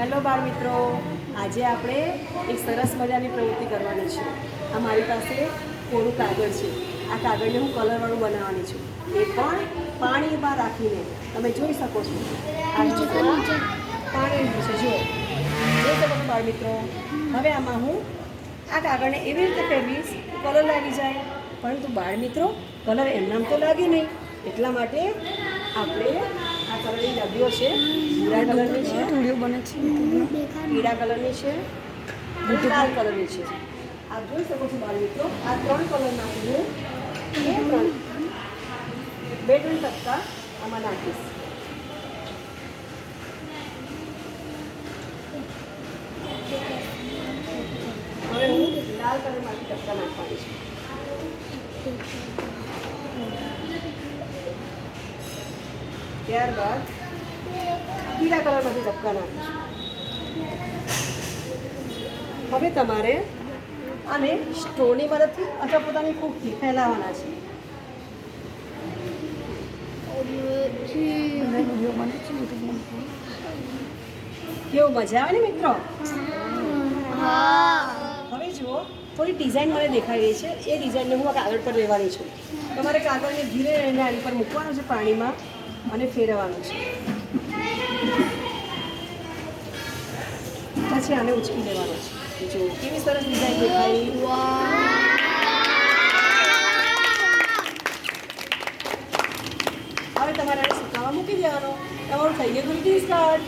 Hello બાળ મિત્રો, આજે આપણે એક સરસ મજાની પ્રવૃત્તિ કરવાની છે. આ મારી પાસે કોરું કાગળ છે. આ કાગળને હું કલરવાળું બનાવવાની છું, એ પણ પાણીમાં રાખીને. તમે જોઈ શકો છો આ પાણી છે. જોઈ શકો છો બાળ મિત્રો. હવે આમાં હું આ કાગળને એવી રીતે ફેરવીશ કલર લાગી જાય, પરંતુ બાળ મિત્રો કલર એમનામ તો લાગે નહીં. એટલા માટે આપણે આ કલરની ડબ્બીઓ છે, ભૂરા કલરની છે, પીળા કલરની છે, લાલ કલરની છે. આપ જોઈ શકો છો બાળ મિત્રો. આ 3 કલરમાંથી હું બે ત્રણ ટપકા આમાં નાખીશ. હવે હું લાલ કલરમાંથી ટપકા નાખવાની છું. ત્યારબાદ પીળા કલરમાંથી ટપકા નાખીશું. હવે તમારે આને સ્ટ્રોની મદદથી અથવા પોતાની ફૂગથી ફેલાવવાના છે. કેવું મજા આવે ને મિત્રો? હવે જુઓ, થોડી ડિઝાઇન મને દેખાઈ રહી છે. એ ડિઝાઇનને હું આ કાગળ પર લેવાની છું. તમારે કાગળને ધીરે રહીને આની પર મૂકવાનું છે પાણીમાં અને ફેરવવાનું છે. પછી આને ઉચકી લેવાનો છે. જો કેવી સરસ ડિઝાઇન દેખાઈ. હવે તમારે આને સુકાવા મૂકી દેવાનો. તમારું થઈ ગયું ગ્રીટિંગ કાર્ડ.